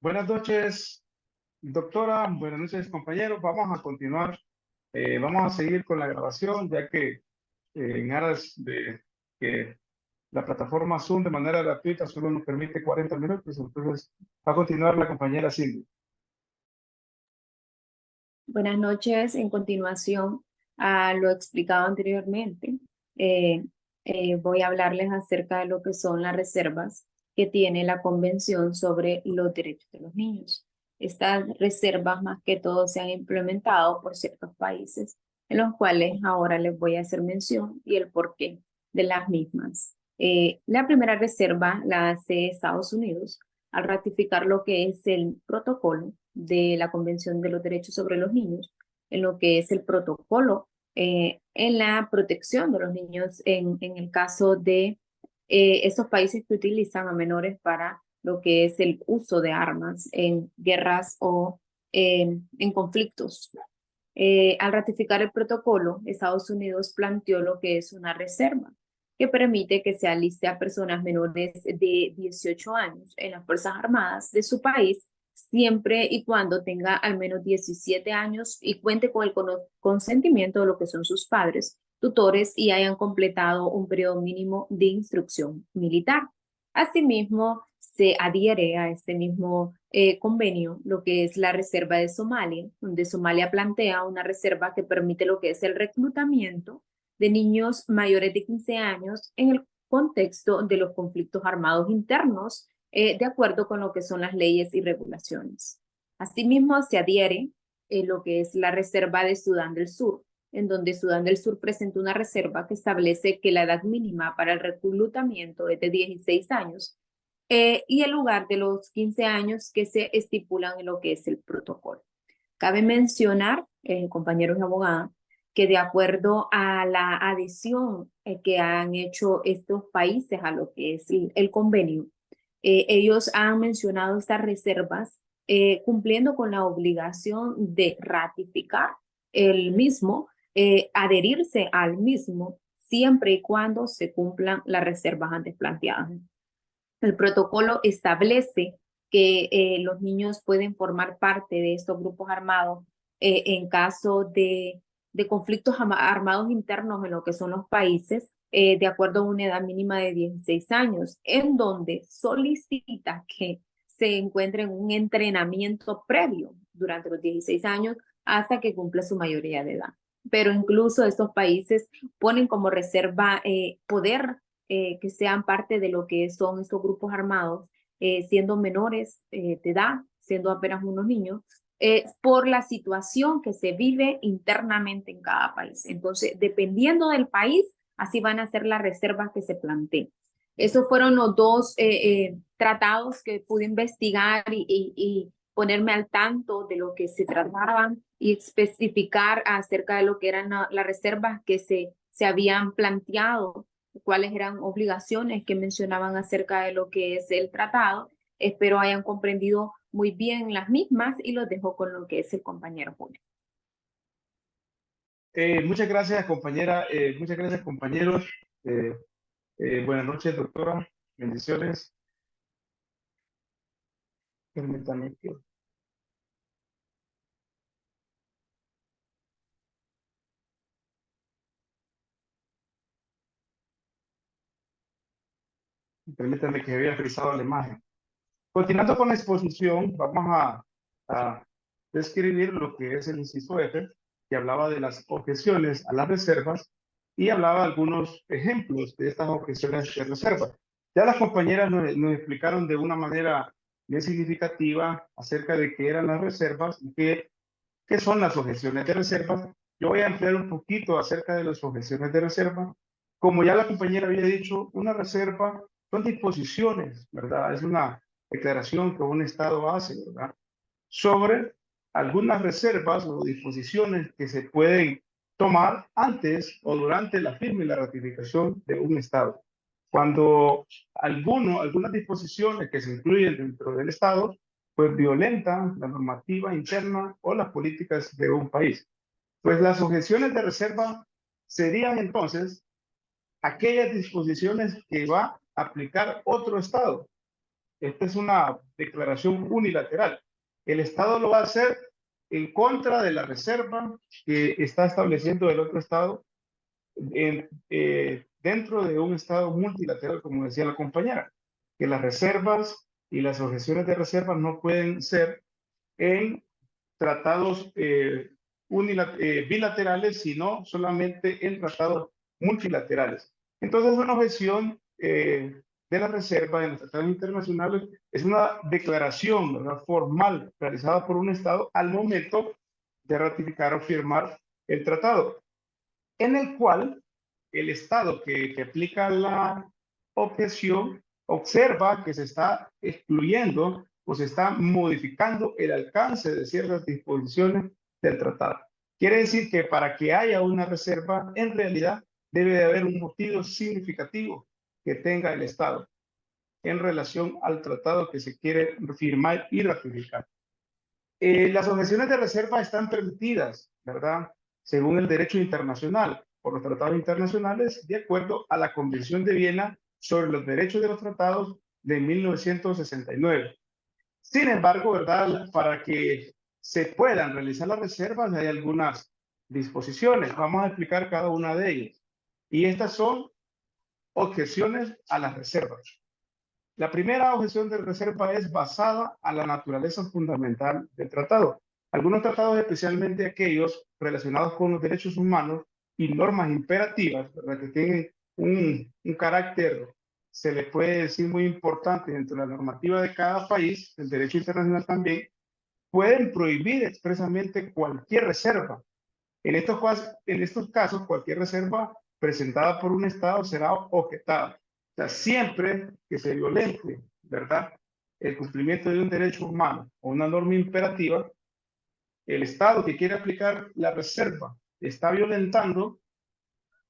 Buenas noches, doctora. Buenas noches, compañeros. Vamos a continuar. Vamos a seguir con la grabación, ya que en aras de que la plataforma Zoom de manera gratuita solo nos permite 40 minutos. Entonces, va a continuar la compañera Cindy. Buenas noches. En continuación a lo explicado anteriormente, eh, voy a hablarles acerca de lo que son las reservas que tiene la Convención sobre los Derechos de los Niños. Estas reservas más que todo se han implementado por ciertos países, en los cuales ahora les voy a hacer mención y el porqué de las mismas. La primera reserva la hace Estados Unidos al ratificar lo que es el protocolo de la Convención de los Derechos sobre los Niños, en lo que es el protocolo en la protección de los niños en el caso de estos países que utilizan a menores para lo que es el uso de armas en guerras o en conflictos. Al ratificar el protocolo, Estados Unidos planteó lo que es una reserva que permite que se aliste a personas menores de 18 años en las Fuerzas Armadas de su país, siempre y cuando tenga al menos 17 años y cuente con el consentimiento de lo que son sus padres, tutores y hayan completado un periodo mínimo de instrucción militar. Asimismo, se adhiere a este mismo convenio lo que es la reserva de Somalia, donde Somalia plantea una reserva que permite lo que es el reclutamiento de niños mayores de 15 años en el contexto de los conflictos armados internos, de acuerdo con lo que son las leyes y regulaciones. Asimismo, se adhiere lo que es la reserva de Sudán del Sur, en donde Sudán del Sur presenta una reserva que establece que la edad mínima para el reclutamiento es de 16 años y el lugar de los 15 años que se estipulan en lo que es el protocolo. Cabe mencionar, compañeros de abogada, que de acuerdo a la adhesión que han hecho estos países a lo que es el convenio, ellos han mencionado estas reservas cumpliendo con la obligación de ratificar el mismo, adherirse al mismo, siempre y cuando se cumplan las reservas antes planteadas. El protocolo establece que los niños pueden formar parte de estos grupos armados en caso de conflictos armados internos en lo que son los países, de acuerdo a una edad mínima de 16 años, en donde solicita que se encuentren un entrenamiento previo durante los 16 años hasta que cumpla su mayoría de edad. Pero incluso estos países ponen como reserva poder que sean parte de lo que son estos grupos armados, siendo menores de edad, siendo apenas unos niños, por la situación que se vive internamente en cada país. Entonces, dependiendo del país, así van a ser las reservas que se planteen. Esos fueron los dos tratados que pude investigar y ponerme al tanto de lo que se trataban y especificar acerca de lo que eran las reservas que se habían planteado, cuáles eran obligaciones que mencionaban acerca de lo que es el tratado. Espero hayan comprendido muy bien las mismas y los dejo con lo que es el compañero Julio. Muchas gracias, compañera. Muchas gracias, compañeros. Buenas noches, doctora. Bendiciones. Permítame que... Permítame que había frisado la imagen. Continuando con la exposición, vamos a describir lo que es el inciso F, que hablaba de las objeciones a las reservas y hablaba de algunos ejemplos de estas objeciones de reserva. Ya las compañeras nos explicaron de una manera bien significativa acerca de qué eran las reservas y qué son las objeciones de reserva. Yo voy a ampliar un poquito acerca de las objeciones de reserva. Como ya la compañera había dicho, una reserva son disposiciones, ¿verdad? Es una declaración que un Estado hace, ¿verdad? Sobre algunas reservas o disposiciones que se pueden tomar antes o durante la firma y la ratificación de un Estado. Cuando algunas disposiciones que se incluyen dentro del Estado, pues violentan la normativa interna o las políticas de un país. Pues las objeciones de reserva serían entonces aquellas disposiciones que va a aplicar otro Estado Esta es una declaración unilateral. El Estado lo va a hacer en contra de la reserva que está estableciendo el otro Estado dentro de un Estado multilateral, como decía la compañera, que las reservas y las objeciones de reservas no pueden ser en tratados bilaterales, sino solamente en tratados multilaterales. Entonces, una objeción de la reserva en los tratados internacionales es una declaración, ¿verdad?, formal realizada por un Estado al momento de ratificar o firmar el tratado, en el cual el Estado que aplica la objeción observa que se está excluyendo o se está modificando el alcance de ciertas disposiciones del tratado. Quiere decir que para que haya una reserva, en realidad debe de haber un motivo significativo que tenga el Estado en relación al tratado que se quiere firmar y ratificar. Las objeciones de reserva están permitidas, ¿verdad?, según el derecho internacional, por los tratados internacionales, de acuerdo a la Convención de Viena sobre los derechos de los tratados de 1969. Sin embargo, ¿verdad?, para que se puedan realizar las reservas hay algunas disposiciones. Vamos a explicar cada una de ellas. Y estas son objeciones a las reservas. La primera objeción de reserva es basada a la naturaleza fundamental del tratado. Algunos tratados, especialmente aquellos relacionados con los derechos humanos y normas imperativas, ¿verdad?, que tienen un carácter, se le puede decir, muy importante dentro de la normativa de cada país, el derecho internacional también, pueden prohibir expresamente cualquier reserva. En estos casos, cualquier reserva presentada por un Estado será objetada. O sea, siempre que se violente, ¿verdad?, el cumplimiento de un derecho humano o una norma imperativa, el Estado que quiere aplicar la reserva está violentando,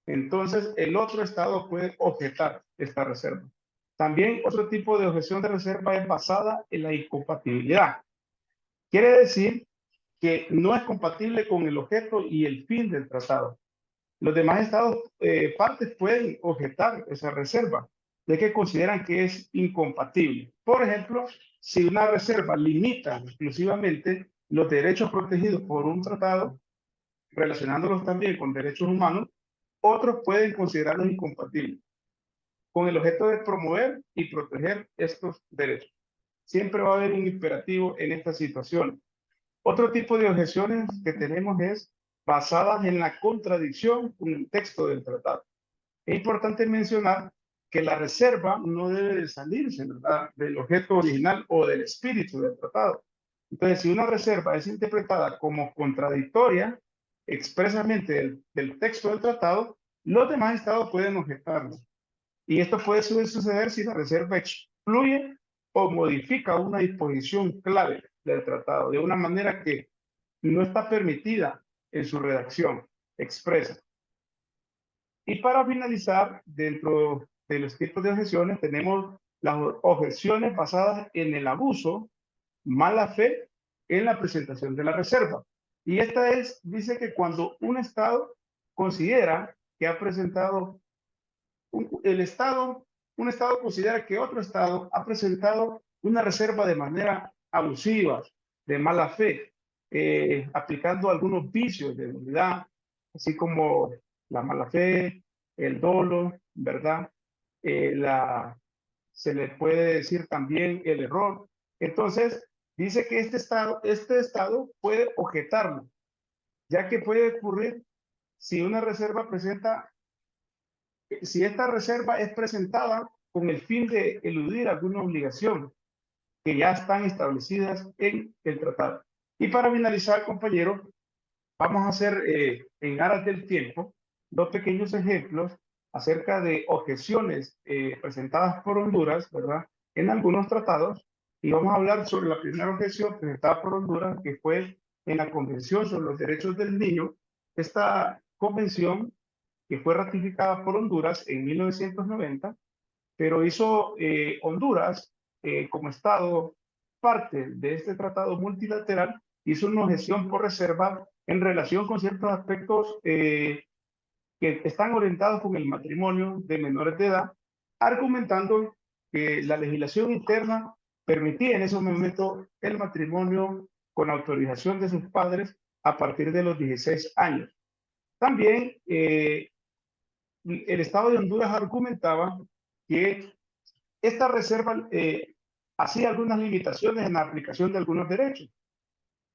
entonces el otro Estado puede objetar esta reserva. También otro tipo de objeción de reserva es basada en la incompatibilidad. Quiere decir que no es compatible con el objeto y el fin del tratado. Los demás estados partes pueden objetar esa reserva, ya que consideran que es incompatible. Por ejemplo, si una reserva limita exclusivamente los derechos protegidos por un tratado, relacionándolos también con derechos humanos, otros pueden considerarlos incompatibles, con el objeto de promover y proteger estos derechos. Siempre va a haber un imperativo en esta situación. Otro tipo de objeciones que tenemos es basadas en la contradicción con el texto del tratado. Es importante mencionar que la reserva no debe de salirse, ¿verdad?, del objeto original o del espíritu del tratado. Entonces, si una reserva es interpretada como contradictoria expresamente del texto del tratado, los demás estados pueden objetarlo. Y esto puede suceder si la reserva excluye o modifica una disposición clave del tratado de una manera que no está permitida en su redacción expresa. Y para finalizar, dentro de los tipos de objeciones tenemos las objeciones basadas en el abuso, mala fe en la presentación de la reserva. Y esta dice que cuando un Estado considera que ha presentado, un Estado considera que otro Estado ha presentado una reserva de manera abusiva, de mala fe, aplicando algunos vicios de nulidad, así como la mala fe, el dolo, ¿verdad? Se le puede decir también el error. Entonces, dice que este estado puede objetarlo, ya que puede ocurrir si una reserva si esta reserva es presentada con el fin de eludir alguna obligación que ya están establecidas en el tratado. Y para finalizar, compañeros, vamos a hacer en aras del tiempo dos pequeños ejemplos acerca de objeciones presentadas por Honduras, ¿verdad?, en algunos tratados. Y vamos a hablar sobre la primera objeción presentada por Honduras, que fue en la Convención sobre los Derechos del Niño. Esta convención, que fue ratificada por Honduras en 1990, pero hizo Honduras como Estado parte de este tratado multilateral, hizo una objeción por reserva en relación con ciertos aspectos que están orientados con el matrimonio de menores de edad, argumentando que la legislación interna permitía en ese momento el matrimonio con autorización de sus padres a partir de los 16 años. También el Estado de Honduras argumentaba que esta reserva hacía algunas limitaciones en la aplicación de algunos derechos.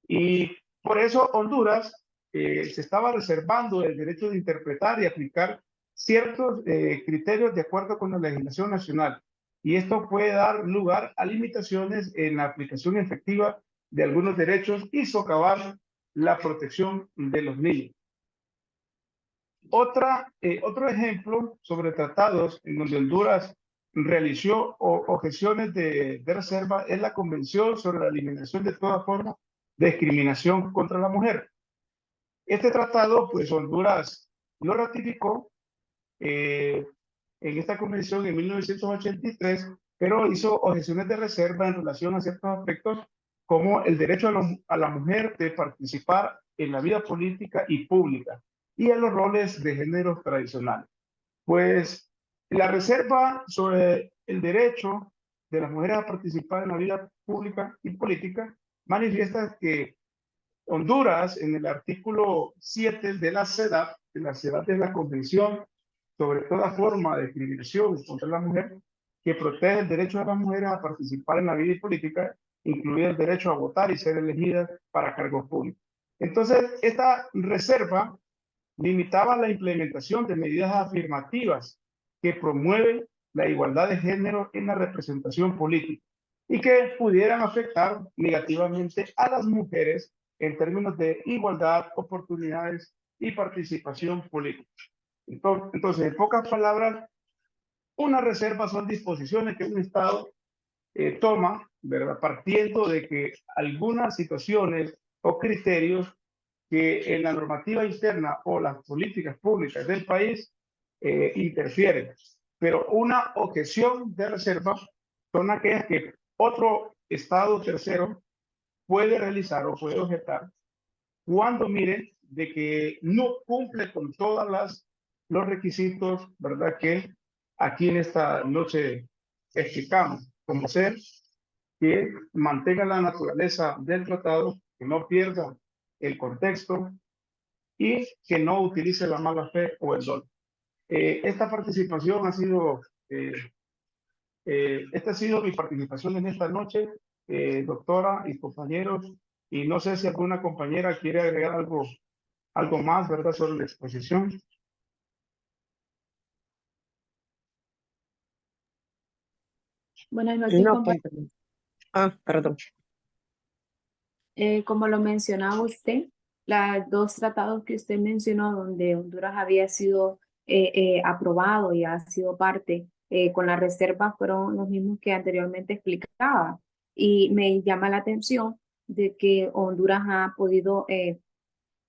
Y por eso Honduras se estaba reservando el derecho de interpretar y aplicar ciertos criterios de acuerdo con la legislación nacional. Y esto puede dar lugar a limitaciones en la aplicación efectiva de algunos derechos y socavar la protección de los niños. Otro ejemplo sobre tratados en donde Honduras realizó objeciones de reserva es la Convención sobre la Eliminación de toda forma de discriminación contra la mujer. Este tratado, pues Honduras lo ratificó en esta convención en 1983, pero hizo objeciones de reserva en relación a ciertos aspectos como el derecho a la mujer de participar en la vida política y pública y en los roles de género tradicionales. Pues la reserva sobre el derecho de las mujeres a participar en la vida pública y política manifiesta que Honduras, en el artículo 7 de la CEDAW, es la Convención sobre toda forma de discriminación contra la mujer, que protege el derecho de las mujeres a participar en la vida política, incluido el derecho a votar y ser elegidas para cargos públicos. Entonces, esta reserva limitaba la implementación de medidas afirmativas que promueven la igualdad de género en la representación política y que pudieran afectar negativamente a las mujeres en términos de igualdad, oportunidades y participación política. Entonces, en pocas palabras, una reserva son disposiciones que un Estado toma, ¿verdad? Partiendo de que algunas situaciones o criterios que en la normativa interna o las políticas públicas del país interfieren. Pero una objeción de reserva son aquellas que otro Estado tercero puede realizar o puede objetar cuando miren de que no cumple con todas los requisitos, ¿verdad? Que aquí en esta noche explicamos, como ser que mantenga la naturaleza del tratado, que no pierda el contexto y que no utilice la mala fe o el dolo. Esta participación ha sido, esta ha sido mi participación en esta noche, doctora y compañeros, y no sé si alguna compañera quiere agregar algo más, ¿verdad?, sobre la exposición. Buenas noches, No, compañeros. perdón. Como lo mencionaba usted, los dos tratados que usted mencionó, donde Honduras había sido aprobado y ha sido parte con la reserva, fueron los mismos que anteriormente explicaba. Y me llama la atención de que Honduras ha podido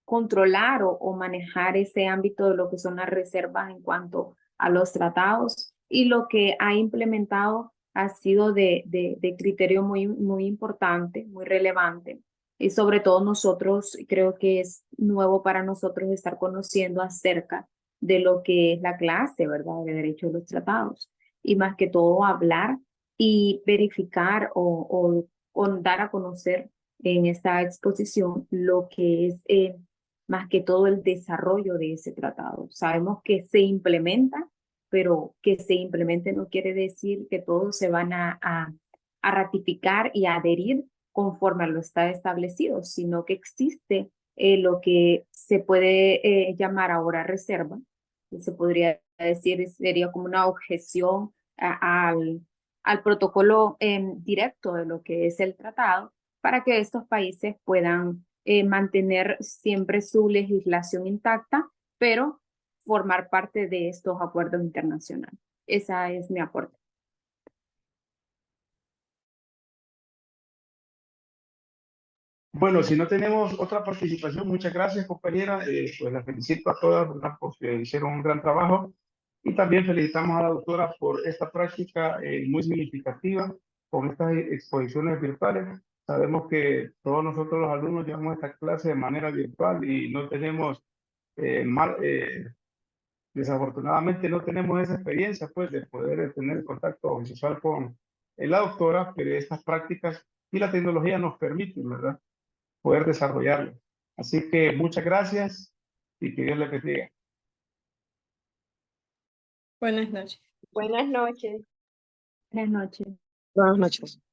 controlar o manejar ese ámbito de lo que son las reservas en cuanto a los tratados, y lo que ha implementado ha sido de criterio muy importante, muy relevante. Y sobre todo nosotros, creo que es nuevo para nosotros estar conociendo acerca de lo que es la clase, ¿verdad?, de derecho de los tratados. Y más que todo hablar y verificar o dar a conocer en esta exposición lo que es más que todo el desarrollo de ese tratado. Sabemos que se implementa, pero que se implemente no quiere decir que todos se van a ratificar y a adherir conforme a lo está establecido, sino que existe lo que se puede llamar ahora reserva, que se podría decir sería como una objeción al protocolo directo de lo que es el tratado, para que estos países puedan mantener siempre su legislación intacta, pero formar parte de estos acuerdos internacionales. Esa es mi aporte. Bueno, si no tenemos otra participación, muchas gracias, compañera. Pues las felicito a todas, ¿verdad?, porque hicieron un gran trabajo. Y también felicitamos a la doctora por esta práctica muy significativa con estas exposiciones virtuales. Sabemos que todos nosotros los alumnos llevamos esta clase de manera virtual y no tenemos, desafortunadamente no tenemos esa experiencia, pues, de poder tener contacto visual la doctora, pero estas prácticas y la tecnología nos permiten, ¿verdad?, poder desarrollarlo. Así que muchas gracias y que Dios les bendiga. Buenas noches. Buenas noches. Buenas noches. Buenas noches.